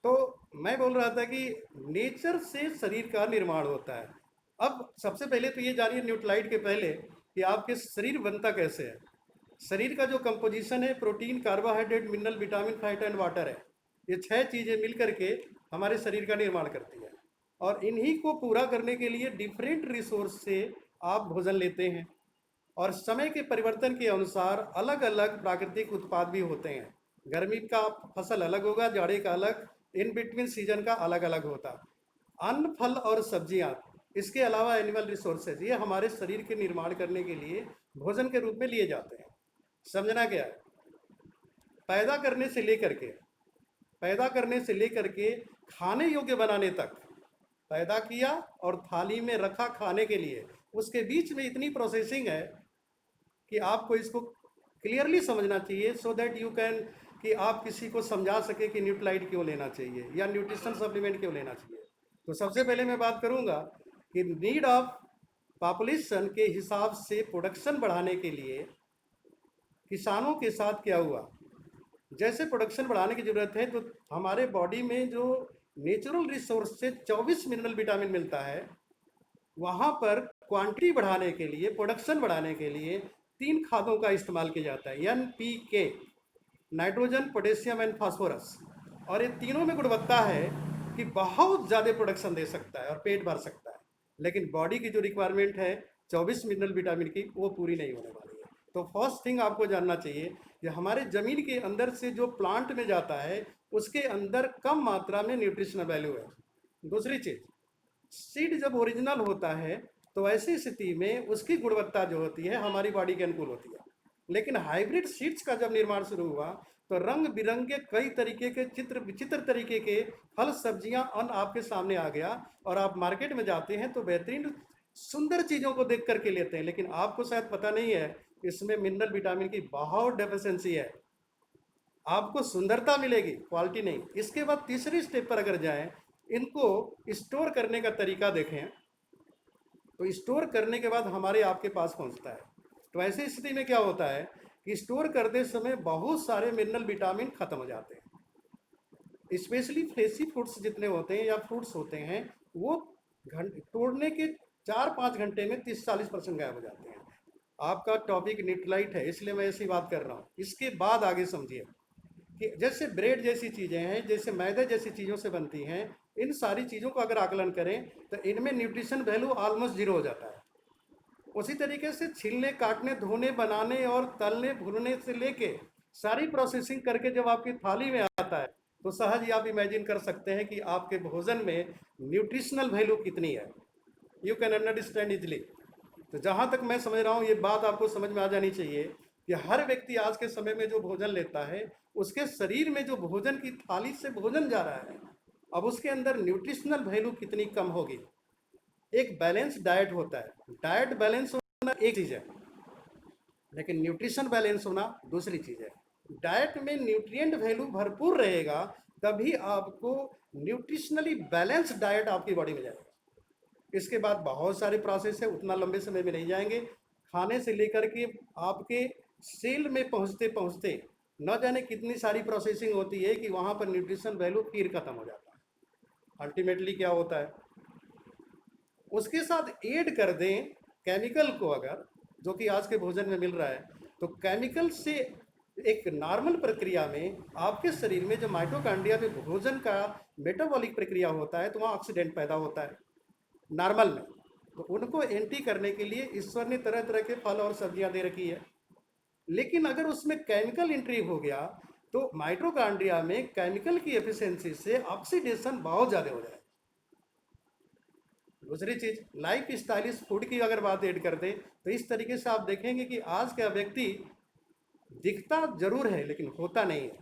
तो मैं बोल रहा था कि नेचर से शरीर का निर्माण होता है। अब सबसे पहले तो ये जानिए न्यूट्रलाइट के पहले कि आपके शरीर बनता कैसे है। शरीर का जो कंपोजिशन है protein, carbohydrate, mineral, vitamin, fat and water है। ये 6 चीज़ें मिल करके हमारे शरीर का निर्माण करती है। और इन्हीं को पूरा करने के लिए डिफरेंट रिसोर्स से आप भोजन लेते हैं। और समय के परिवर्तन के अनुसार अलग अलग प्राकृतिक उत्पाद भी होते हैं। गर्मी का फसल अलग होगा, जाड़े का अलग, इन बिटवीन सीजन का अलग अलग होता। अन्न, फल और सब्जियां, इसके अलावा एनिमल रिसोर्सेज, ये हमारे शरीर के निर्माण करने के लिए भोजन के रूप में लिए जाते हैं। समझना क्या है? पैदा करने से लेकर के पैदा करने से लेकर के खाने योग्य बनाने तक, पैदा किया और थाली में रखा खाने के लिए, उसके बीच में इतनी प्रोसेसिंग है कि आपको इसको क्लियरली समझना चाहिए, सो दैट यू कैन, कि आप किसी को समझा सके कि न्यूट्रालाइट क्यों लेना चाहिए या न्यूट्रिशन सप्लीमेंट क्यों लेना चाहिए। तो सबसे पहले मैं बात करूंगा कि नीड ऑफ पॉपुलेशन के हिसाब से प्रोडक्शन बढ़ाने के लिए किसानों के साथ क्या हुआ। जैसे प्रोडक्शन बढ़ाने की ज़रूरत है तो हमारे बॉडी में जो नेचुरल रिसोर्स से 24 मिनरल विटामिन मिलता है, वहाँ पर क्वांटिटी बढ़ाने के लिए, प्रोडक्शन बढ़ाने के लिए 3 खादों का इस्तेमाल किया जाता है, NPK, nitrogen, potassium and phosphorus. और ये तीनों में गुणवत्ता है कि बहुत ज़्यादा प्रोडक्शन दे सकता है और पेट भर सकता है, लेकिन बॉडी की जो रिक्वायरमेंट है 24 मिनरल विटामिन की, वो पूरी नहीं होने वाली है। तो फर्स्ट थिंग आपको जानना चाहिए कि हमारे ज़मीन के अंदर से जो प्लांट में जाता है उसके अंदर कम मात्रा में न्यूट्रिशनल वैल्यू है। दूसरी चीज़, सीड जब ओरिजिनल होता है तो ऐसी स्थिति में उसकी गुणवत्ता जो होती है हमारी बॉडी के अनुकूल होती है। लेकिन हाइब्रिड सीड्स का जब निर्माण शुरू हुआ तो रंग बिरंगे कई तरीके के विचित्र तरीके के फल, सब्जियां, अन्न आपके सामने आ गया। और आप मार्केट में जाते हैं तो बेहतरीन सुंदर चीज़ों को देख करके लेते हैं, लेकिन आपको शायद पता नहीं है इसमें मिनरल विटामिन की बहुत डेफिशिएंसी है। आपको सुंदरता मिलेगी, क्वालिटी नहीं। इसके बाद तीसरी स्टेप पर अगर जाएं, इनको स्टोर करने का तरीका देखें, तो स्टोर करने के बाद हमारे आपके पास पहुंचता है। तो ऐसी स्थिति में क्या होता है कि स्टोर करते समय बहुत सारे मिनरल विटामिन खत्म हो जाते हैं। स्पेशली फ्लेशी फ्रूट्स जितने होते हैं या फ्रूट्स होते हैं, वो तोड़ने के 4-5 घंटे में 30-40% गायब हो जाते हैं। आपका टॉपिक न्यूट्रलाइट है इसलिए मैं ऐसी बात कर रहा हूँ। इसके बाद आगे समझिए कि जैसे ब्रेड जैसी चीज़ें हैं, जैसे मैदे जैसी चीज़ों से बनती हैं, इन सारी चीज़ों को अगर आकलन करें तो इनमें न्यूट्रिशन वैल्यू ऑलमोस्ट जीरो हो जाता है। उसी तरीके से छीलने, काटने, धोने, बनाने और तलने, भूनने से लेके सारी प्रोसेसिंग करके जब आपकी थाली में आता है तो सहज ही आप इमेजिन कर सकते हैं कि आपके भोजन में न्यूट्रिशनल वैल्यू कितनी है। You can understand easily. तो जहाँ तक मैं समझ रहा हूँ, ये बात आपको समझ में आ जानी चाहिए कि हर व्यक्ति आज के समय में जो भोजन लेता है, उसके शरीर में जो भोजन की थाली से भोजन जा रहा है, अब उसके अंदर न्यूट्रिशनल वैल्यू कितनी कम होगी। एक बैलेंस डाइट होता है, डाइट बैलेंस होना एक चीज़ है, लेकिन न्यूट्रिशन बैलेंस होना दूसरी चीज़ है। डाइट में न्यूट्रिएंट वैल्यू भरपूर रहेगा तभी आपको न्यूट्रिशनली बैलेंस डाइट आपकी बॉडी में जाएगा। इसके बाद बहुत सारे प्रोसेस है, उतना लंबे समय में नहीं जाएंगे। खाने से लेकर के आपके सेल में पहुंचते पहुंचते न जाने कितनी सारी प्रोसेसिंग होती है कि वहाँ पर न्यूट्रिशन वैल्यू फिर खत्म हो जाता है। अल्टीमेटली क्या होता है, उसके साथ ऐड कर दें केमिकल को, अगर जो कि आज के भोजन में मिल रहा है, तो केमिकल से एक नॉर्मल प्रक्रिया में आपके शरीर में जो माइटोकॉन्ड्रिया में भोजन का मेटाबॉलिक प्रक्रिया होता है तो वहाँ ऑक्सीडेंट पैदा होता है नॉर्मल में। तो उनको एंटी करने के लिए ईश्वर ने तरह तरह के फल और सब्जियां दे रखी है। लेकिन अगर उसमें केमिकल एंट्री हो गया तो माइटोकॉन्ड्रिया में केमिकल की एफिशिएंसी से ऑक्सीडेशन बहुत ज़्यादा हो जाए। दूसरी चीज़, लाइफ स्टाइलिश फूड की अगर बात ऐड कर दें तो इस तरीके से आप देखेंगे कि आज का व्यक्ति दिखता जरूर है लेकिन होता नहीं है।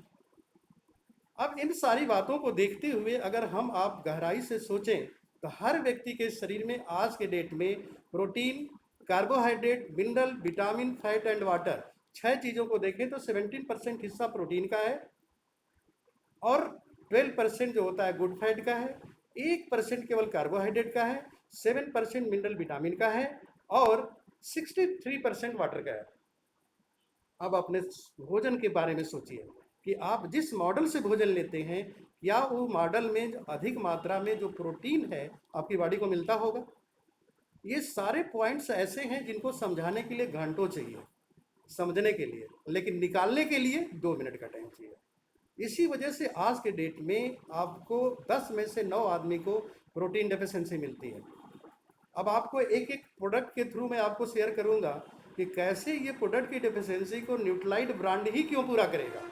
अब इन सारी बातों को देखते हुए अगर हम आप गहराई से सोचें तो हर व्यक्ति के शरीर में आज के डेट में protein, carbohydrate, mineral, vitamin, fat and water, 6 चीज़ों को देखें तो 17% हिस्सा प्रोटीन का है और 12% जो होता है गुड फैट का है, 1% केवल कार्बोहाइड्रेट का है, 7% मिनरल विटामिन का है और 63% वाटर का है। अब अपने भोजन के बारे में सोचिए कि आप जिस मॉडल से भोजन लेते हैं या वो मॉडल में जो अधिक मात्रा में जो प्रोटीन है आपकी बॉडी को मिलता होगा? ये सारे पॉइंट्स ऐसे हैं जिनको समझाने के लिए घंटों चाहिए, समझने के लिए, लेकिन निकालने के लिए 2 मिनट का टाइम चाहिए। इसी वजह से आज के डेट में आपको 10 में से 9 आदमी को प्रोटीन डेफिशिएंसी मिलती है। अब आपको एक एक प्रोडक्ट के थ्रू मैं आपको शेयर करूंगा कि कैसे ये प्रोडक्ट की डेफिशिएंसी को न्यूट्रालाइट ब्रांड ही क्यों पूरा करेगा।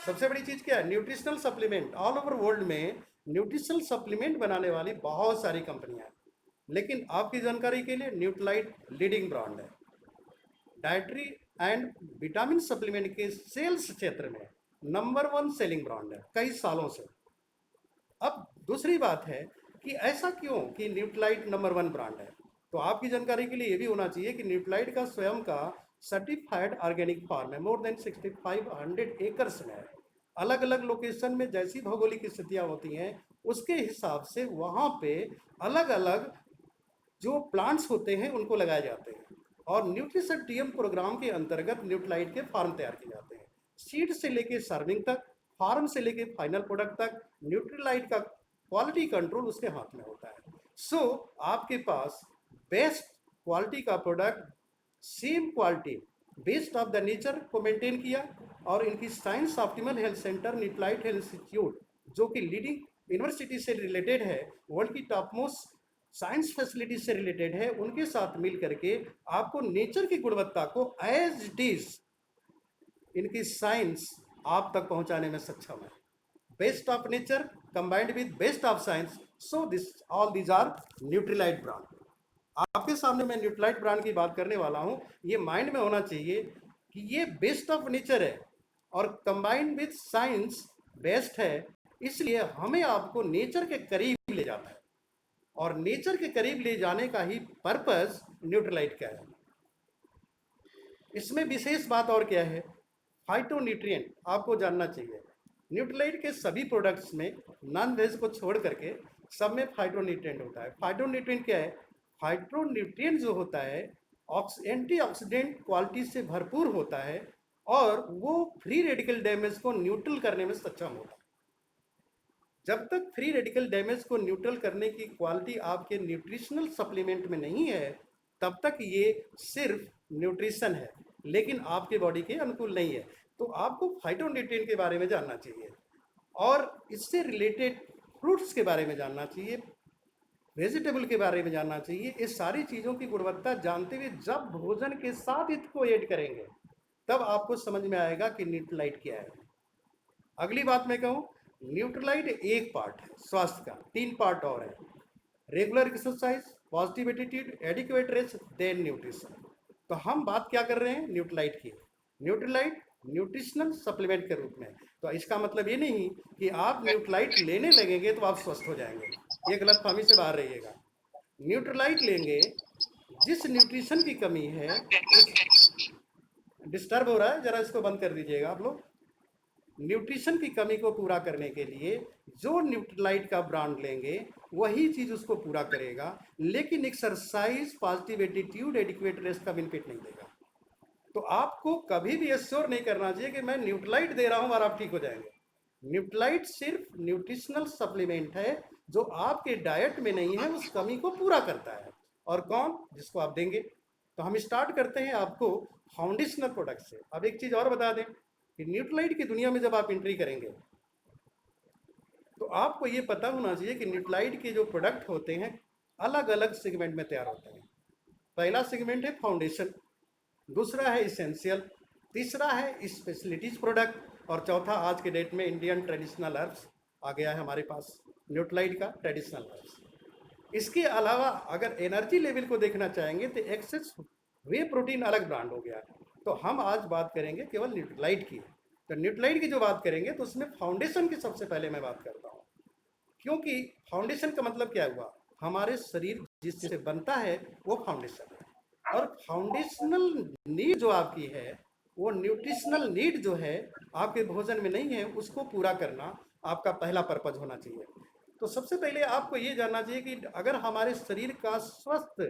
सबसे बड़ी चीज़ क्या है? Nutritional supplement. All over world में न्यूट्रिशनल सप्लीमेंट बनाने वाली बहुत सारी कंपनियां हैं, लेकिन आपकी जानकारी के लिए न्यूट्रालाइट लीडिंग ब्रांड है। डाइटरी एंड विटामिन सप्लीमेंट के सेल्स क्षेत्र में नंबर 1 सेलिंग ब्रांड है कई सालों से। अब दूसरी बात है कि ऐसा क्यों कि न्यूट्रालाइट नंबर 1 ब्रांड है? तो आपकी जानकारी के लिए ये भी होना चाहिए कि न्यूट्रालाइट का स्वयं का सर्टिफाइड ऑर्गेनिक फार्म है, मोर देन 6500 एकर्स में है। अलग अलग लोकेशन में जैसी भौगोलिक स्थितियाँ होती हैं उसके हिसाब से वहाँ पे अलग अलग जो प्लांट्स होते हैं उनको लगाए जाते हैं, और न्यूट्रिशन टीएम प्रोग्राम के अंतर्गत न्यूट्रालाइट के फार्म तैयार किए जाते हैं। सीड से लेके सर्विंग तक, फार्म से लेके फाइनल प्रोडक्ट तक न्यूट्रालाइट का क्वालिटी कंट्रोल उसके हाथ में होता है। सो आपके पास बेस्ट क्वालिटी का product, same quality based of the nature को मेंटेन किया, और इनकी science optimal health centre Nutrilite health institute जो कि लीडिंग यूनिवर्सिटी से रिलेटेड है, वर्ल्ड की टॉप मोस्ट साइंस फैसिलिटी से रिलेटेड है, उनके साथ मिल करके आपको नेचर की गुणवत्ता को एज इट इज इनकी साइंस आप तक पहुंचाने में सक्षम है। Best of nature combined with best of science, so this all these are Nutrilite brand. आपके सामने मैं न्यूट्रीलाइट ब्रांड की बात करने वाला हूं, ये माइंड में होना चाहिए कि ये बेस्ट ऑफ नेचर है और कंबाइंड विद साइंस बेस्ट है, इसलिए हमें आपको नेचर के करीब ले जाता है, और नेचर के करीब ले जाने का ही पर्पस न्यूट्रीलाइट का है। इसमें विशेष बात और क्या है? फाइटोन्यूट्रिएंट आपको जानना चाहिए। न्यूट्रीलाइट के सभी प्रोडक्ट्स में नॉन वेज को छोड़ करके सब में फाइटोन्यूट्रिएंट होता है। फाइटोन्यूट्रिएंट क्या है? फाइटोन्यूट्रिएंट जो होता है एंटीऑक्सीडेंट क्वालिटी से भरपूर होता है, और वो फ्री रेडिकल डैमेज को न्यूट्रल करने में सक्षम होता है। जब तक फ्री रेडिकल डैमेज को न्यूट्रल करने की क्वालिटी आपके न्यूट्रिशनल सप्लीमेंट में नहीं है, तब तक ये सिर्फ न्यूट्रिशन है, लेकिन आपके बॉडी के अनुकूल नहीं है। तो आपको फाइटोन्यूट्रिएंट के बारे में जानना चाहिए, और इससे रिलेटेड फ्रूट्स के बारे में जानना चाहिए, वेजिटेबल के बारे में जानना चाहिए। इस सारी चीज़ों की गुणवत्ता जानते हुए जब भोजन के साथ इसको ऐड करेंगे, तब आपको समझ में आएगा कि न्यूट्रीलाइट क्या है। अगली बात मैं कहूँ, न्यूट्रीलाइट एक पार्ट है स्वास्थ्य का, 3 पार्ट और है: regular exercise, positive attitude, adequate rest, then nutrition. तो हम बात क्या कर रहे हैं? न्यूट्रीलाइट की। न्यूट्रीलाइट न्यूट्रिशनल सप्लीमेंट के रूप में। तो इसका मतलब ये नहीं कि आप न्यूट्रीलाइट लेने लगेंगे तो आप स्वस्थ हो जाएंगे, ये गलत फहमी से बाहर रहिएगा। न्यूट्रीलाइट लेंगे, जिस न्यूट्रिशन की कमी है उस डिस्टर्ब हो रहा है, जरा इसको बंद कर दीजिएगा आप लोग। न्यूट्रिशन की कमी को पूरा करने के लिए जो न्यूट्रीलाइट का ब्रांड लेंगे वही चीज उसको पूरा करेगा, लेकिन exercise, positive attitude, adequate rest का बेनिफिट नहीं देगा। तो आपको कभी भी एश्योर नहीं करना चाहिए कि मैं न्यूट्रीलाइट दे रहा हूं और आप ठीक हो जाएंगे। न्यूट्रीलाइट सिर्फ न्यूट्रिशनल सप्लीमेंट है जो आपके डाइट में नहीं है, उस कमी को पूरा करता है। और कौन? जिसको आप देंगे। तो हम स्टार्ट करते हैं आपको फाउंडेशनल प्रोडक्ट से। अब एक चीज और बता दें कि न्यूट्रीलाइट की दुनिया में जब आप एंट्री करेंगे तो आपको ये पता होना चाहिए कि न्यूट्रीलाइट के जो प्रोडक्ट होते हैं अलग अलग सेगमेंट में तैयार होते हैं। पहला सेगमेंट है फाउंडेशन, दूसरा है इसेंशियल, तीसरा है स्पेशलिटीज प्रोडक्ट, और चौथा आज के डेट में इंडियन ट्रेडिशनल हर्ब्स आ गया है हमारे पास, न्यूट्रीलाइट का ट्रेडिशनल हर्ब्स। इसके अलावा अगर एनर्जी लेवल को देखना चाहेंगे तो एक्सेस वे प्रोटीन अलग ब्रांड हो गया। तो हम आज बात करेंगे केवल न्यूट्रीलाइट की। तो न्यूट्रीलाइट की जो बात करेंगे तो उसमें फाउंडेशन की सबसे पहले मैं बात करता हूँ, क्योंकि फाउंडेशन का मतलब क्या हुआ? हमारे शरीर जिससे बनता है वो फाउंडेशन है, और फाउंडेशनल नीड जो आपकी है, वो न्यूट्रिशनल नीड जो है आपके भोजन में नहीं है, उसको पूरा करना आपका पहला पर्पज होना चाहिए। तो सबसे पहले आपको ये जानना चाहिए कि अगर हमारे शरीर का स्वस्थ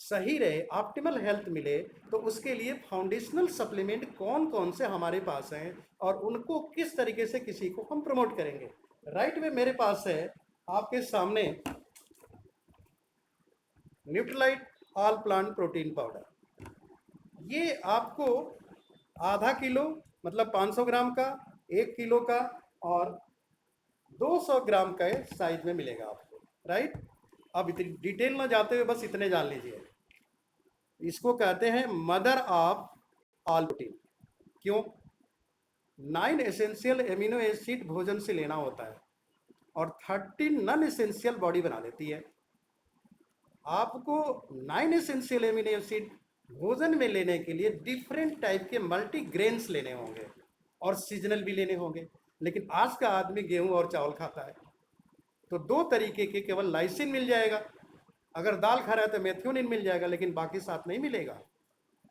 सही रहे, ऑप्टिमल हेल्थ मिले, तो उसके लिए फाउंडेशनल सप्लीमेंट कौन कौन से हमारे पास हैं और उनको किस तरीके से किसी को हम प्रमोट करेंगे। राइट में मेरे पास है आपके सामने Nutrilite all plant protein powder. ये आपको आधा किलो मतलब 500 ग्राम का, 1 किलो का और 200 ग्राम का साइज में मिलेगा आपको, राइट। अब इतनी डिटेल में जाते हुए बस इतने जान लीजिए, इसको कहते हैं मदर ऑफ ऑल प्रोटीन। क्यों? 9 एसेंशियल एमिनो एसिड भोजन से लेना होता है और 13 नॉन एसेंशियल बॉडी बना देती है। आपको 9 एसेंशियल एमिनो एसिड भोजन में लेने के लिए डिफरेंट टाइप के मल्टी ग्रेन्स लेने होंगे और सीजनल भी लेने होंगे। लेकिन आज का आदमी गेहूं और चावल खाता है, तो दो तरीके के केवल लाइसिन मिल जाएगा, अगर दाल खा रहा है तो मेथियोनिन मिल जाएगा, लेकिन बाकी साथ नहीं मिलेगा।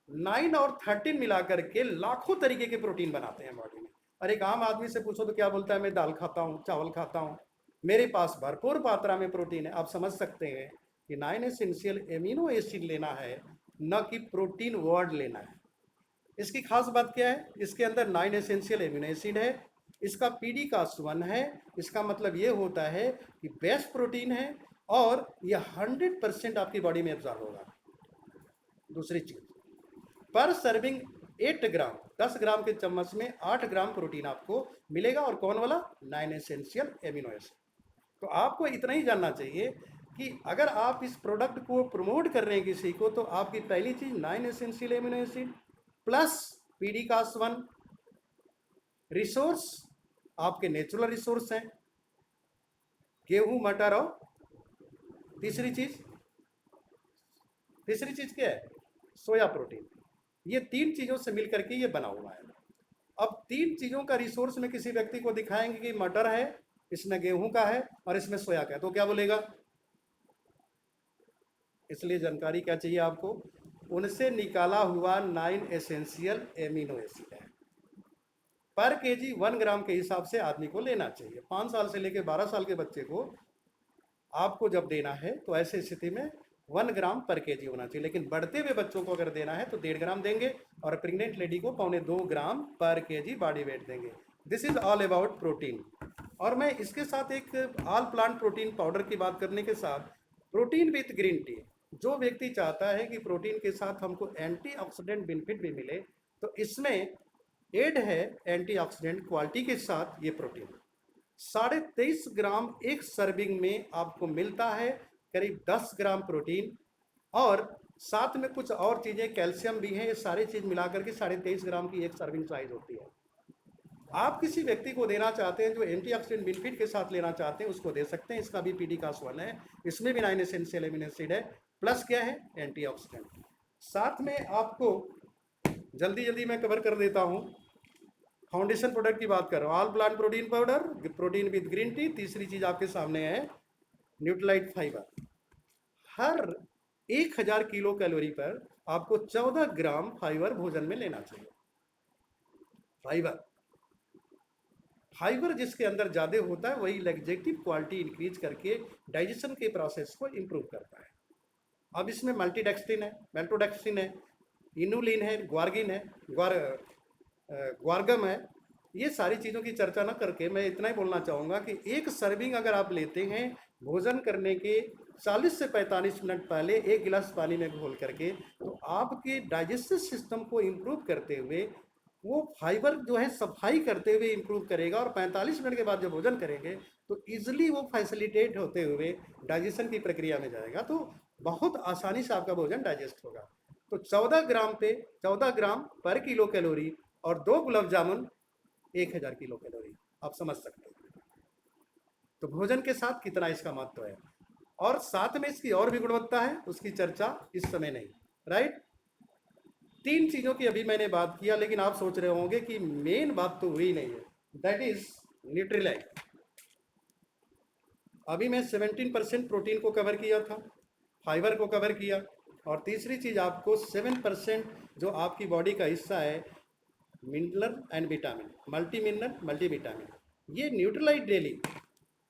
9 और 13 मिलाकर के लाखों तरीके के प्रोटीन बनाते हैं बॉडी में। और एक आम आदमी से पूछो तो क्या बोलता है, मैं दाल खाता हूँ, चावल खाता हूँ, मेरे पास भरपूर मात्रा में प्रोटीन है। आप समझ सकते हैं कि 9 एसेंशियल एमिनो एसिड लेना है, न कि प्रोटीन वर्ड लेना है। इसकी खास बात क्या है, इसके अंदर 9 एसेंशियल एमिनो एसिड है, इसका पीडी का 1 है। इसका मतलब ये होता है कि बेस्ट प्रोटीन है और ये 100% आपकी बॉडी में एब्जॉर्ब होगा। दूसरी चीज, पर सर्विंग 8 ग्राम 10 ग्राम के चम्मच में 8 ग्राम प्रोटीन आपको मिलेगा। और कौन वाला? 9 एसेंशियल एमिनो एसिड। तो आपको इतना ही जानना चाहिए कि अगर आप इस प्रोडक्ट को प्रमोट कर रहे हैं किसी को, तो आपकी पहली चीज 9 essential amino acid plus PD का 1 रिसोर्स, आपके नेचुरल रिसोर्स हैं गेहूं, मटर और तीसरी चीज क्या है? Soya protein. ये 3 चीजों से मिलकर के ये बना हुआ है। अब 3 चीजों का रिसोर्स में किसी व्यक्ति को दिखाएंगे कि मटर है, इसमें गेहूं का है और इसमें सोया का है, तो क्या बोलेगा? इसलिए जानकारी क्या चाहिए आपको? उनसे निकाला हुआ 9 एसेंशियल एमिनो एसिड है। पर केजी 1 ग्राम के हिसाब से आदमी को लेना चाहिए। 5 साल से लेकर 12 साल के बच्चे को आपको जब देना है तो ऐसी स्थिति में 1 ग्राम पर केजी होना चाहिए। लेकिन बढ़ते हुए बच्चों को अगर देना है तो 1.5 ग्राम देंगे और प्रेग्नेंट लेडी को 1.25 ग्राम पर केजी बॉडी वेट देंगे। This is all about protein. और मैं इसके साथ एक ऑल प्लांट प्रोटीन पाउडर की बात करने के साथ प्रोटीन विथ ग्रीन टी, जो व्यक्ति चाहता है कि प्रोटीन के साथ हमको एंटीऑक्सीडेंट बेनिफिट भी मिले, तो इसमें एड है एंटीऑक्सीडेंट क्वालिटी के साथ ये प्रोटीन 23.5 ग्राम एक सर्विंग में आपको मिलता है, करीब 10 ग्राम प्रोटीन और साथ में कुछ और चीज़ें कैल्शियम भी हैं। ये सारी चीज़ मिलाकर के 23.5 ग्राम की एक सर्विंग साइज होती है। आप किसी व्यक्ति को देना चाहते हैं जो एंटीऑक्सीडेंट बेनिफिट के साथ लेना चाहते हैं, उसको दे सकते हैं। इसका भी पीडी का 1 है, इसमें भी 9 एसेंशियल एमिनो एसिड है, प्लस क्या है? एंटीऑक्सीडेंट। साथ में आपको जल्दी जल्दी मैं कवर कर देता हूँ, फाउंडेशन प्रोडक्ट की बात कर रहा हूँ, all plant protein powder, protein with green tea. तीसरी चीज आपके सामने है न्यूट्रलाइट फाइबर। हर 1000 किलो कैलोरी पर आपको 14 ग्राम फाइबर भोजन में लेना चाहिए। फाइबर फाइबर जिसके अंदर ज्यादा होता है वही लैक्टेटिव क्वालिटी इंक्रीज करके डाइजेशन के प्रोसेस को इंप्रूव करता है। अब इसमें मल्टीडेक्स्ट्रिन है, मेल्टोडेक्स्ट्रिन है, इनुलिन है, ग्वार्गिन है, ग्वार्गम है। ये सारी चीज़ों की चर्चा ना करके मैं इतना ही बोलना चाहूँगा कि एक सर्विंग अगर आप लेते हैं भोजन करने के 40 से 45 मिनट पहले 1 गिलास पानी में घोल करके, तो आपके डाइजेस्टिव सिस्टम को इम्प्रूव करते हुए वो फाइबर जो है सफाई करते हुए इम्प्रूव करेगा। और 45 मिनट के बाद जब भोजन करेंगे तो ईजिली वो फैसिलिटेट होते हुए डाइजेशन की प्रक्रिया में जाएगा, तो बहुत आसानी से आपका भोजन डाइजेस्ट होगा। तो 14 ग्राम पर किलो कैलोरी और 2 गुलाब जामुन 1000 किलो कैलोरी, आप समझ सकते हैं तो भोजन के साथ कितना इसका महत्व है। और साथ में इसकी और भी गुणवत्ता है, उसकी चर्चा इस समय नहीं, राइट। 3 चीजों की अभी मैंने बात किया, लेकिन आप सोच रहे होंगे कि मेन बात तो हुई नहीं है, दैट इज न्यूट्रीलाइट। अभी मैं 17% प्रोटीन को कवर किया था, फाइबर को कवर किया, और तीसरी चीज आपको 7% जो आपकी बॉडी का हिस्सा है mineral and vitamin, multi mineral multi vitamin, ये न्यूट्रीलाइट डेली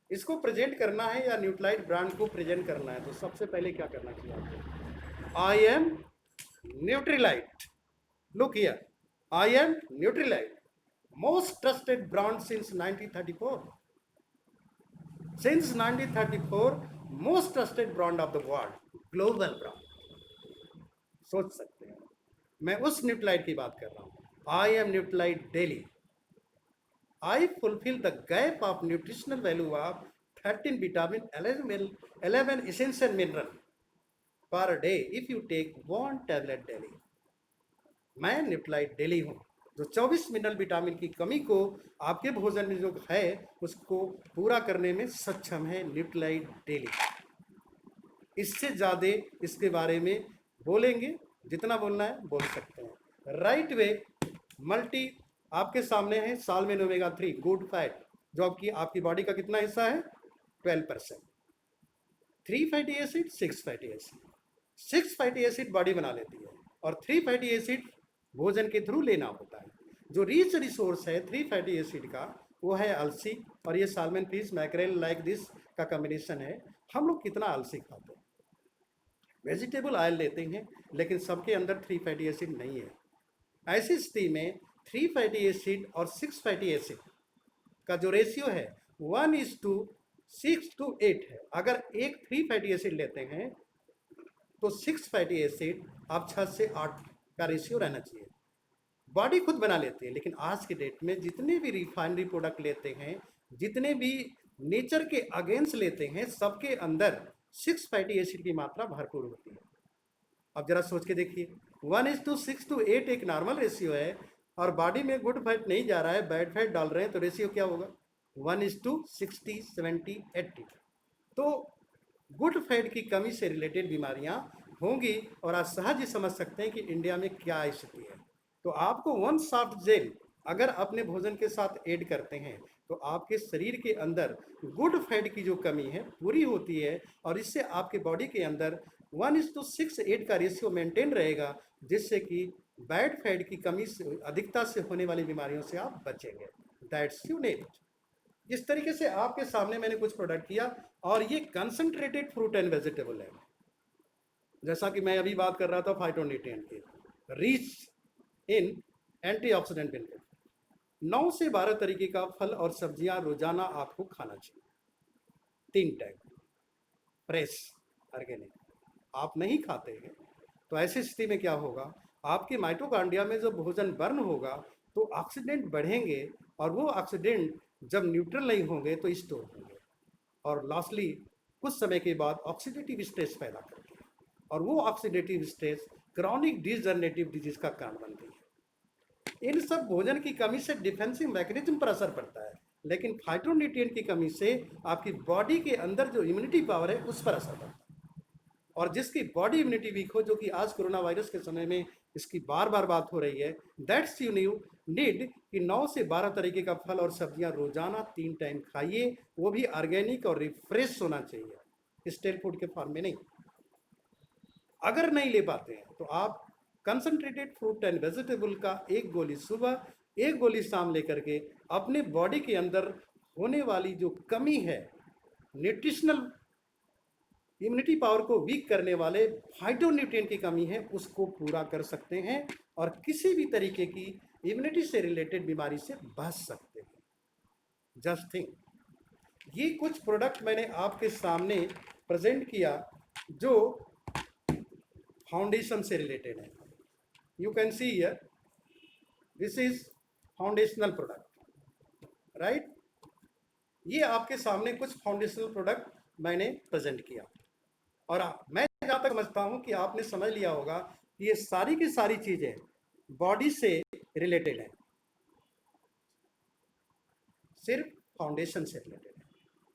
इसको प्रेजेंट करना है या न्यूट्रीलाइट ब्रांड को प्रेजेंट करना है, तो सबसे पहले क्या करना चाहिए आपको? I am Nutrilite, look here, I am Nutrilite, most trusted brand since 1934। Since 1934 most trusted brand of the world, global brand. सोच सकते हैं, मैं उस न्यूट्रालाइट की बात कर रहा हूँ। I am Nutrilite daily. I fulfill the gap of nutritional value of 13 vitamin, 11 essential mineral per day if you take one tablet daily। मैं न्यूट्रालाइट डेली हूँ, जो 24 मिनरल विटामिन की कमी को आपके भोजन में जो है उसको पूरा करने में सक्षम है न्यूट्रालाइट डेली। इससे ज़्यादा इसके बारे में बोलेंगे, जितना बोलना है बोल सकते हैं। राइट वे मल्टी आपके सामने है साल्मन ओमेगा 3 गुड फैट, जो आपकी बॉडी का कितना हिस्सा है 12%। 3 fatty acid 6 fatty acid, 6 fatty acid body बना लेती है और 3 फैटी एसिड भोजन के थ्रू लेना होता है। जो रिच रिसोर्स है 3 फैटी एसिड का वो है अलसी, और ये salmon fish mackerel like this का कॉम्बिनेशन है। हम लोग कितना अलसी खाते हैं, वेजिटेबल ऑयल लेते हैं, लेकिन सबके अंदर 3 फैटी एसिड नहीं है। ऐसी स्थिति में 3 फैटी एसिड और 6 फैटी एसिड का जो रेशियो है 1:6:8 है। अगर एक 3 फैटी एसिड लेते हैं तो 6 फैटी एसिड आप 6 से 8 का रेशियो रहना चाहिए। बॉडी खुद बना लेती है, लेकिन आज के डेट में जितने भी रिफाइनरी प्रोडक्ट लेते हैं, जितने भी नेचर के अगेंस्ट लेते हैं, सबके अंदर 6 फैटी एसिड की मात्रा भरपूर होती है। अब जरा सोच के देखिए, 1:6:8 एक नॉर्मल रेशियो है और बॉडी में गुड फैट नहीं जा रहा है, बैड फैट डाल रहे हैं, तो रेशियो क्या होगा 1:60, 70, 80। तो गुड फैट की कमी से रिलेटेड बीमारियां होंगी। और आप सहज ही समझ सकते हैं कि इंडिया में क्या स्थिति है। तो आपको वन सॉफ्ट जेल अगर अपने भोजन के साथ ऐड करते हैं तो आपके शरीर के अंदर गुड फैट की जो कमी है पूरी होती है, और इससे आपके बॉडी के अंदर 1:6:8 का रेशियो मेंटेन रहेगा, जिससे कि बैड फैट की कमी से अधिकता से होने वाली बीमारियों से आप बचेंगे। That's unit. इस तरीके से आपके सामने मैंने कुछ प्रोडक्ट किया, और ये कंसंट्रेटेड फ्रूट एंड वेजिटेबल है। जैसा कि मैं अभी बात कर रहा था फाइटोन्यूट्रिएंट की, रिच इन एंटीऑक्सीडेंट बेनिफिट। 9 से 12 तरीके का फल और सब्जियां रोजाना आपको खाना चाहिए, 3 टाइम, फ्रेश ऑर्गेनिक। आप नहीं खाते हैं तो ऐसी स्थिति में क्या होगा, आपके माइटोकॉन्ड्रिया में जब भोजन बर्न होगा तो ऑक्सीडेंट बढ़ेंगे, और वो ऑक्सीडेंट जब न्यूट्रल नहीं होंगे तो स्टोर होंगे, और लास्टली कुछ समय के बाद ऑक्सीडेटिव स्ट्रेस पैदा करते हैं, और वो oxidative stress chronic degenerative disease का कारण बनती है। इन सब भोजन की कमी से डिफेंसिव मैकेनिज्म पर असर पड़ता है, लेकिन फाइटोन्यूट्रिएंट की कमी से आपकी बॉडी के अंदर जो इम्यूनिटी पावर है उस पर असर पड़ता है। और जिसकी बॉडी इम्यूनिटी वीक हो, जो कि आज कोरोना वायरस के समय में इसकी बार बार बात हो रही है, दैट्स यू नीड कि 9 से 12 तरीके का फल और सब्जियां रोजाना 3 टाइम खाइए, वो भी ऑर्गेनिक और रिफ्रेश होना चाहिए, स्टेल फूड के फॉर्म में नहीं। अगर नहीं ले पाते हैं तो आप कंसंट्रेटेड फ्रूट एंड वेजिटेबल का एक गोली सुबह, एक गोली शाम लेकर के अपने बॉडी के अंदर होने वाली जो कमी है, न्यूट्रिशनल इम्यूनिटी पावर को वीक करने वाले फाइटोन्यूट्रिएंट की कमी है, उसको पूरा कर सकते हैं, और किसी भी तरीके की इम्यूनिटी से रिलेटेड बीमारी से बच सकते हैं। जस्ट थिंक, ये कुछ प्रोडक्ट मैंने आपके सामने प्रेजेंट किया जो फाउंडेशन से रिलेटेड है। You can see here, this is foundational product, right. ये आपके सामने कुछ फाउंडेशनल प्रोडक्ट मैंने प्रेजेंट किया, और मैं जहाँ तक समझता हूँ कि आपने समझ लिया होगा कि ये सारी की सारी चीजें बॉडी से रिलेटेड है, सिर्फ फाउंडेशन से रिलेटेड है।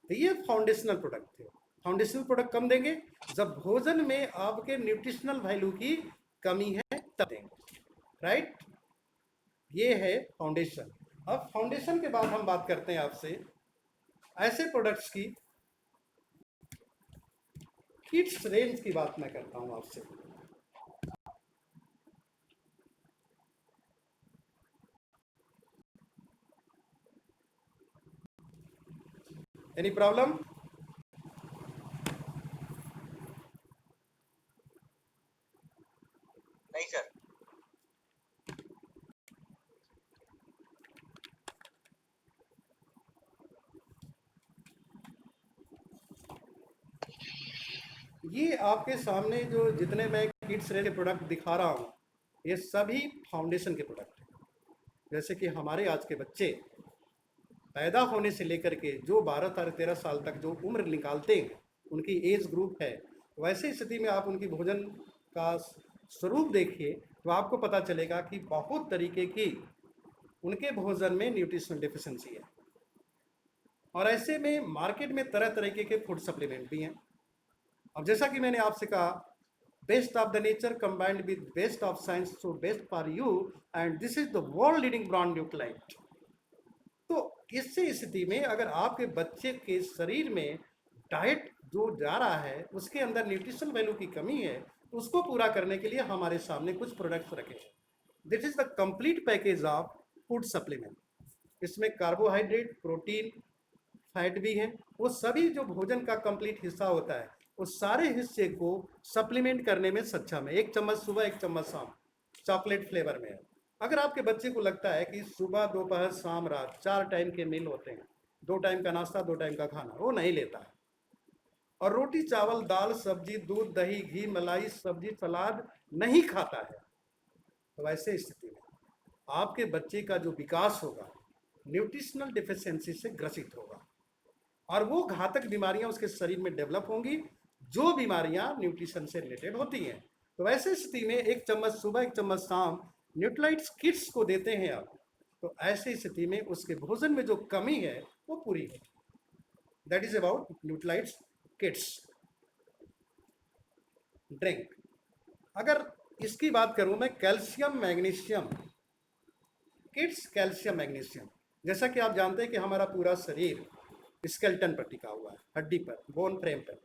तो ये फाउंडेशनल प्रोडक्ट थे। फाउंडेशनल प्रोडक्ट कम देंगे जब भोजन में आपके न्यूट्रिशनल वैल्यू की कमी है, तब देंगे, राइट। ये है फाउंडेशन। अब फाउंडेशन के बाद हम बात करते हैं आपसे ऐसे प्रोडक्ट्स की, किड्स रेंज की बात मैं करता हूं आपसे। Any problem? नहीं सर। ये आपके सामने जो जितने मैं किड्स रेंज के प्रोडक्ट दिखा रहा हूँ, ये सभी फाउंडेशन के प्रोडक्ट हैं। जैसे कि हमारे आज के बच्चे पैदा होने से लेकर के जो 12-13 साल तक जो उम्र निकालते हैं, उनकी एज ग्रुप है, वैसे स्थिति में आप उनकी भोजन का स्वरूप देखिए तो आपको पता चलेगा कि बहुत तरीके की उनके भोजन में न्यूट्रिशनल डेफिशिएंसी है। और ऐसे में मार्केट में तरह तरीके के फूड सप्लीमेंट भी हैं। अब जैसा कि मैंने आपसे कहा, best of the nature combined with best of science, so best for you, and this is the world leading brand Nutrilite. तो इससे स्थिति में अगर आपके बच्चे के शरीर में डाइट जो जा रहा है उसके अंदर न्यूट्रिशनल वैल्यू की कमी है, तो उसको पूरा करने के लिए हमारे सामने कुछ प्रोडक्ट्स रखे हैं। This is the complete package of food supplement. इसमें कार्बोहाइड्रेट, प्रोटीन, फैट भी है। वो सभी जो भोजन का कंप्लीट हिस्सा होता है उस सारे हिस्से को सप्लीमेंट करने में सक्षम है। 1 चम्मच सुबह, 1 चम्मच शाम, चॉकलेट फ्लेवर में है। अगर आपके बच्चे को लगता है कि सुबह, दोपहर, शाम, रात 4 टाइम के मील होते हैं, 2 टाइम का नाश्ता, 2 टाइम का खाना, वो नहीं लेता है, और रोटी, चावल, दाल, सब्जी, दूध, दही, घी, मलाई, सब्जी, सलाद नहीं खाता है, तो ऐसे स्थिति में आपके बच्चे का जो विकास होगा न्यूट्रिशनल डिफिशियंसी से ग्रसित होगा और वो घातक बीमारियां उसके शरीर में डेवलप होंगी, जो बीमारियां न्यूट्रिशन से रिलेटेड होती हैं। तो वैसे स्थिति में 1 चम्मच सुबह, 1 चम्मच शाम न्यूट्रालाइट्स किड्स को देते हैं आप, तो ऐसी स्थिति में उसके भोजन में जो कमी है वो पूरी है। That is about Nutrilite's kids drink. अगर इसकी बात करूं मैं, calcium magnesium kids, calcium magnesium, जैसा कि आप जानते हैं कि हमारा पूरा शरीर स्केल्टन पर टिका हुआ है, हड्डी पर, बोन फ्रेम पर।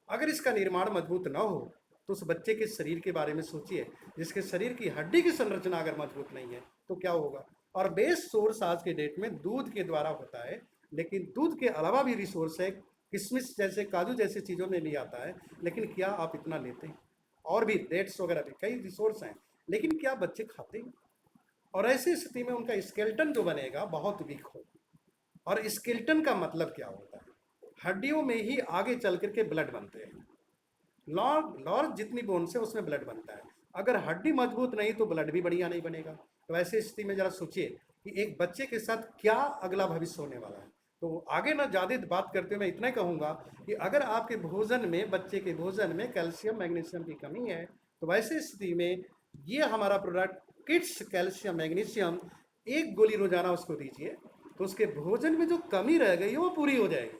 अगर इसका निर्माण मजबूत न हो तो उस बच्चे के शरीर के बारे में सोचिए, जिसके शरीर की हड्डी की संरचना अगर मजबूत नहीं है तो क्या होगा। और बेस्ट सोर्स आज के डेट में दूध के द्वारा होता है, लेकिन दूध के अलावा भी रिसोर्स है, किशमिश जैसे, काजू जैसे चीज़ों में भी आता है, लेकिन क्या आप इतना लेते हैं? और भी डेट्स वगैरह भी कई रिसोर्स हैं, लेकिन क्या बच्चे खाते हैं? और ऐसी स्थिति में उनका स्केल्टन जो बनेगा बहुत वीक होगा। और स्केल्टन का मतलब क्या होता है? हड्डियों में ही आगे चल करके ब्लड बनते हैं। लॉर्ज जितनी बोन्स है उसमें ब्लड बनता है। अगर हड्डी मजबूत नहीं तो ब्लड भी बढ़िया नहीं बनेगा। तो ऐसी स्थिति में जरा सोचिए कि एक बच्चे के साथ क्या अगला भविष्य होने वाला है। तो आगे ना ज़्यादा बात करते हुए मैं इतना कहूँगा कि अगर आपके भोजन में, बच्चे के भोजन में कैल्शियम मैग्नीशियम की कमी है, तो वैसे स्थिति में ये हमारा प्रोडक्ट किड्स कैल्शियम मैग्नीशियम, 1 गोली रोजाना उसको दीजिए, तो उसके भोजन में जो कमी रह गई है वो पूरी हो जाएगी।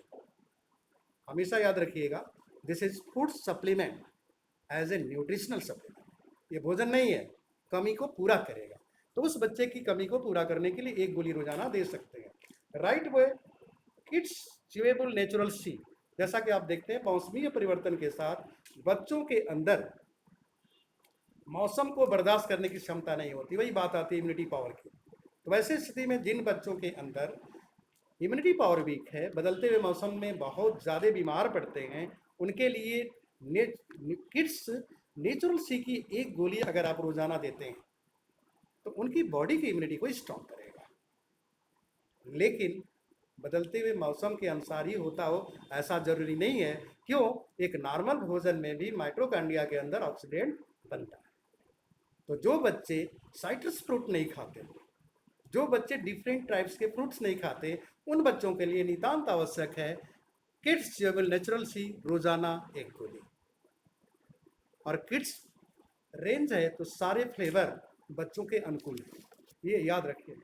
हमेशा याद रखिएगा, this is food supplement as a nutritional supplement. ये भोजन नहीं है, कमी को पूरा करेगा। तो उस बच्चे की कमी को पूरा करने के लिए 1 गोली रोजाना दे सकते हैं। Right way kids chewable natural C, जैसा कि आप देखते हैं मौसमी परिवर्तन के साथ बच्चों के अंदर मौसम को बर्दाश्त करने की क्षमता नहीं होती, वही बात आती है इम्यूनिटी पावर की। तो वैसे स्थिति में जिन बच्चों के अंदर इम्यूनिटी पावर वीक है, बदलते हुए मौसम में बहुत ज़्यादा बीमार पड़ते हैं, उनके लिए किड्स नेचुरल सी की 1 गोली अगर आप रोजाना देते हैं तो उनकी बॉडी की इम्यूनिटी को स्ट्रॉन्ग करेगा। लेकिन बदलते हुए मौसम के अनुसार ही होता हो ऐसा जरूरी नहीं है। क्यों? एक नॉर्मल भोजन में भी माइटोकॉन्ड्रिया के अंदर ऑक्सीडेंट बनता है। तो जो बच्चे साइट्रस फ्रूट नहीं खाते, जो बच्चे डिफरेंट टाइप्स के फ्रूट्स नहीं खाते, उन बच्चों के लिए नितांत आवश्यक है किड्स च्यूएबल नेचुरल सी रोजाना 1 गोली। और किड्स रेंज है तो सारे फ्लेवर बच्चों के अनुकूल है, ये याद रखिए।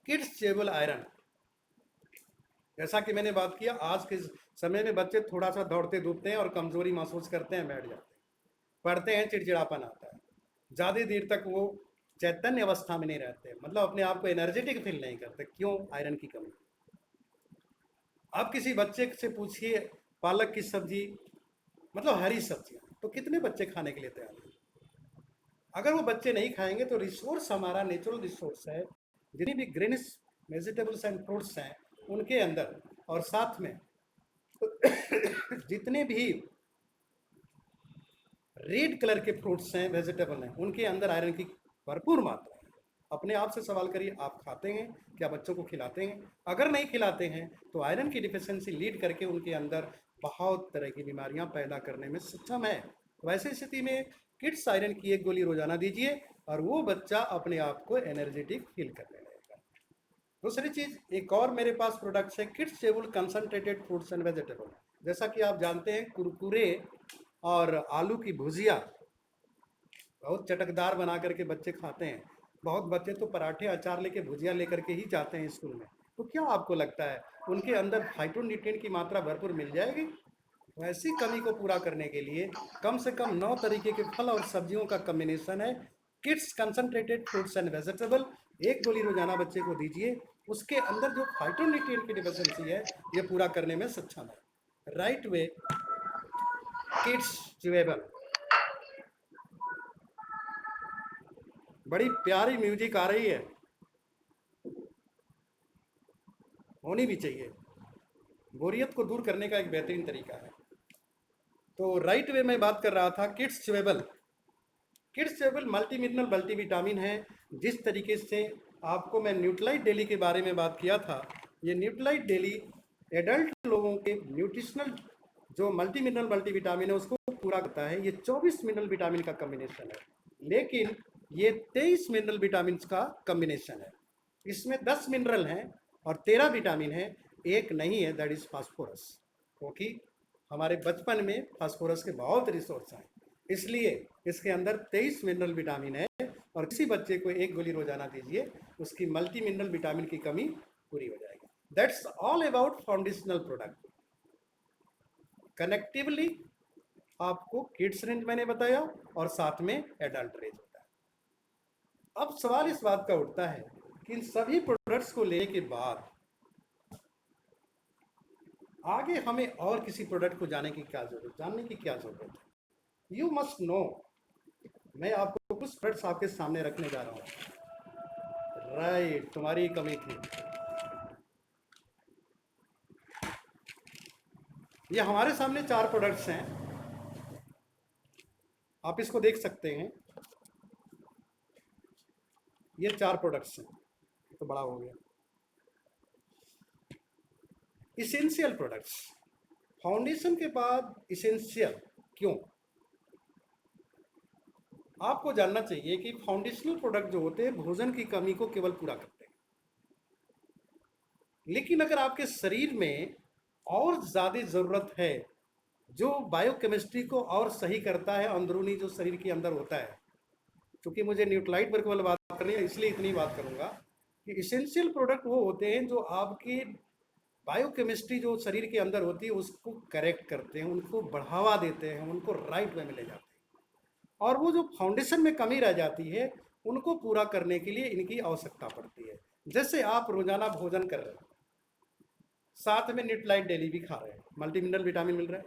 किड्स च्यूएबल आयरन, जैसा कि मैंने बात किया, आज के समय में बच्चे थोड़ा सा दौड़ते धूपते हैं और कमजोरी महसूस करते हैं, बैठ जाते हैं, पढ़ते हैं, चिड़चिड़ापन आता है, ज़्यादा देर तक वो चैतन्य अवस्था में नहीं रहते, मतलब अपने आप को एनर्जेटिक फील नहीं करते। क्यों? आयरन की कमी। आप किसी बच्चे से पूछिए पालक की सब्जी, मतलब हरी सब्जियां, तो कितने बच्चे खाने के लिए तैयार हैं? अगर वो बच्चे नहीं खाएंगे तो रिसोर्स, हमारा नेचुरल रिसोर्स है, जितनी भी ग्रेनिश वेजिटेबल्स एंड फ्रूट्स हैं उनके अंदर, और साथ में जितने भी रेड कलर के फ्रूट्स हैं, वेजिटेबल हैं, उनके अंदर आयरन की भरपूर मात्रा है। अपने आप से सवाल करिए, आप खाते हैं क्या, बच्चों को खिलाते हैं? अगर नहीं खिलाते हैं तो आयरन की डिफिशियंसी लीड करके उनके अंदर बहुत तरह की बीमारियां पैदा करने में सक्षम है। तो ऐसी स्थिति में किड्स आयरन की 1 गोली रोजाना दीजिए और वो बच्चा अपने आप को एनर्जेटिक फील करने लगेगा। दूसरी चीज, एक और मेरे पास प्रोडक्ट्स है, kids chewable concentrated fruits and vegetable. जैसा कि आप जानते हैं, कुरकुरे और आलू की भुजिया बहुत चटकदार बना करके बच्चे खाते हैं। बहुत बच्चे तो पराठे अचार लेके भुजिया लेकर के ही जाते हैं स्कूल में। तो क्या आपको लगता है उनके अंदर फाइटोन्यूट्रिएंट की मात्रा भरपूर मिल जाएगी? वैसी कमी को पूरा करने के लिए कम से कम 9 तरीके के फल और सब्जियों का कॉम्बिनेशन है kids concentrated fruits and vegetable. 1 गोली रोजाना बच्चे को दीजिए, उसके अंदर जो फाइटोन्यूट्रिएंट की डिफिशियंसी है ये पूरा करने में सक्षम है। Right way kids chewable. बड़ी प्यारी म्यूजिक आ रही है, होनी भी चाहिए, बोरियत को दूर करने का एक बेहतरीन तरीका है। तो राइट वे में बात कर रहा था kids chewable. Kids chewable multi mineral multivitamin है। जिस तरीके से आपको मैं न्यूट्रालाइट डेली के बारे में बात किया था, ये न्यूट्रालाइट डेली एडल्ट लोगों के न्यूट्रिशनल जो मल्टी मिनरल मल्टीविटामिन है उसको पूरा करता है। ये 24 मिनरल विटामिन का कॉम्बिनेशन है, लेकिन ये 23 मिनरल विटामिन का कॉम्बिनेशन है। इसमें 10 मिनरल हैं और 13 विटामिन है, एक नहीं है, दैट इज फास्फोरस। क्योंकि हमारे बचपन में फास्फोरस के बहुत रिसोर्स हैं, इसलिए इसके अंदर 23 मिनरल विटामिन है। और किसी बच्चे को 1 गोली रोजाना दीजिए, उसकी मल्टी मिनरल विटामिन की कमी पूरी हो जाएगी। That's all about foundational product. Connectively आपको किड्स रेंज मैंने बताया और साथ में एडल्ट रेंज होता है। अब सवाल इस बात का उठता है कि इन सभी प्रोडक्ट्स को लेने के बाद आगे हमें और किसी प्रोडक्ट को जानने की क्या जरूरत है? You must know. मैं आपको कुछ प्रोडक्ट्स आपके सामने रखने जा रहा हूँ। राइट, तुम्हारी कमी थी। ये हमारे सामने 4 प्रोडक्ट्स हैं, आप इसको देख सकते हैं। ये 4 प्रोडक्ट्स हैं, तो बड़ा हो गया। इसेंशियल प्रोडक्ट्स, फाउंडेशन के बाद इसेंशियल क्यों? आपको जानना चाहिए कि फाउंडेशनल प्रोडक्ट जो होते हैं भोजन की कमी को केवल पूरा करते हैं, लेकिन अगर आपके शरीर में और ज़्यादा ज़रूरत है जो बायोकेमिस्ट्री को और सही करता है, अंदरूनी जो शरीर के अंदर होता है, क्योंकि मुझे न्यूट्रालाइट पर केवल बात करनी है इसलिए इतनी बात करूंगा कि इसेंशियल प्रोडक्ट वो होते हैं जो आपकी बायोकेमिस्ट्री जो शरीर के अंदर होती है उसको करेक्ट करते हैं, उनको बढ़ावा देते हैं, उनको राइट वे में ले जाते हैं। और वो जो फाउंडेशन में कमी रह जाती है उनको पूरा करने के लिए इनकी आवश्यकता पड़ती है। जैसे आप रोजाना भोजन कर रहे हैं, साथ में न्यूट्रालाइट डेली भी खा रहे हैं, मल्टी मिनरल विटामिन मिल रहा है,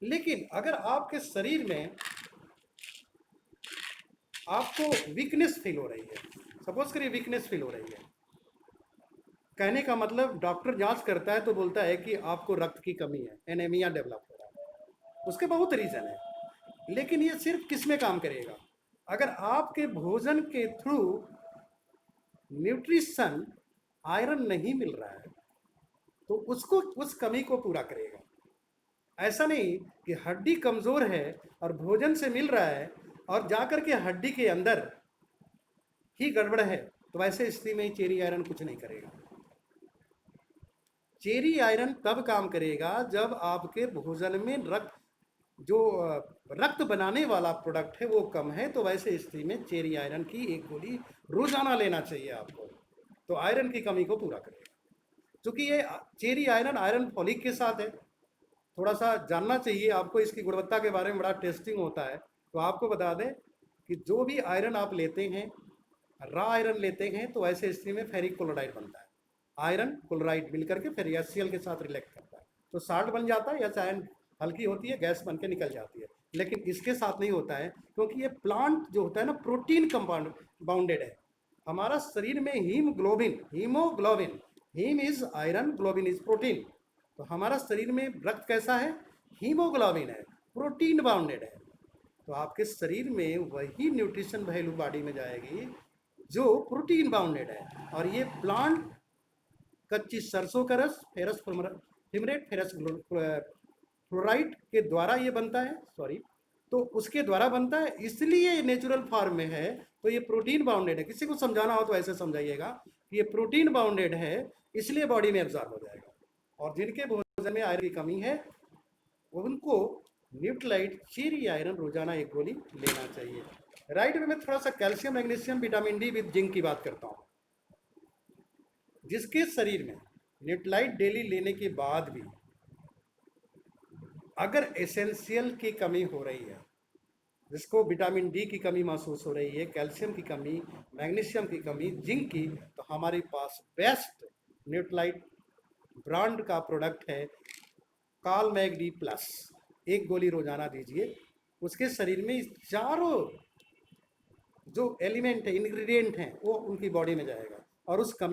लेकिन अगर आपके शरीर में आपको वीकनेस फील हो रही है, सपोज करिए वीकनेस फील हो रही है, कहने का मतलब डॉक्टर जांच करता है तो बोलता है कि आपको रक्त की कमी है, एनीमिया डेवलप हो रहा है, उसके बहुत रीजन है। लेकिन ये सिर्फ किस में काम करेगा? अगर आपके भोजन के थ्रू न्यूट्रिशन आयरन नहीं मिल रहा है तो उसको उस कमी को पूरा करेगा। ऐसा नहीं कि हड्डी कमजोर है और भोजन से मिल रहा है और जाकर के हड्डी के अंदर ही गड़बड़ है, तो वैसे स्थिति में चेरी आयरन कुछ नहीं करेगा। चेरी आयरन तब काम करेगा जब आपके भोजन में रक्त बनाने वाला प्रोडक्ट है वो कम है, तो वैसे स्थिति में चेरी आयरन की 1 गोली रोजाना लेना चाहिए आपको, तो आयरन की कमी को पूरा करेगा। क्योंकि ये चेरी आयरन फॉलिक के साथ है, थोड़ा सा जानना चाहिए आपको इसकी गुणवत्ता के बारे में, बड़ा टेस्टिंग होता है। तो आपको बता दें कि जो भी आयरन आप लेते हैं, रॉ आयरन लेते हैं, तो ऐसे स्थिति में फेरिक क्लोराइड बनता है, आयरन क्लोराइड मिलकर के फिर HCl के साथ रिएक्ट करता है तो साल्ट बन जाता है, या चाहे हल्की होती है, गैस बन के निकल जाती है। लेकिन इसके साथ नहीं होता है, क्योंकि ये प्लांट जो होता है ना प्रोटीन कंपाउंड बाउंडेड है। हमारा शरीर में haemoglobin, haem is iron, globin is protein, तो हमारा शरीर में रक्त कैसा है? हीमोग्लोबिन है, प्रोटीन बाउंडेड है। तो आपके शरीर में वही न्यूट्रिशन वैल्यू बॉडी में जाएगी जो प्रोटीन बाउंडेड है, और ये प्लांट कच्ची सरसों का रस, फेरस फ्यूमरेट, फेरस फ्लोराइड के द्वारा ये बनता है, सॉरी, तो उसके द्वारा बनता है, इसलिए नेचुरल फॉर्म में है, तो ये प्रोटीन बाउंडेड है। किसी को समझाना हो तो ऐसे समझाइएगा कि ये प्रोटीन बाउंडेड है, इसलिए बॉडी में एब्जॉर्ब हो जाएगा। और जिनके भोजन में आयरन की कमी है उनको न्यूट्रलाइट चीरी आयरन रोजाना 1 गोली लेना चाहिए। राइट में मैं थोड़ा सा calcium, magnesium, vitamin D with zinc की बात करता हूँ। जिसके शरीर में न्यूट्रलाइट डेली लेने के बाद भी अगर एसेंशियल की कमी हो रही है, जिसको विटामिन डी की कमी महसूस हो रही है, कैल्शियम की कमी, मैग्नीशियम की कमी, जिंक की, तो हमारे पास बेस्ट न्यूट्रलाइट ब्रांड का प्रोडक्ट है कालमैग डी प्लस। 1 गोली रोजाना दीजिए, उसके शरीर में चारों जो एलिमेंट है, इंग्रेडिएंट हैं, वो उनकी बॉडी में जाएगा और उस कमी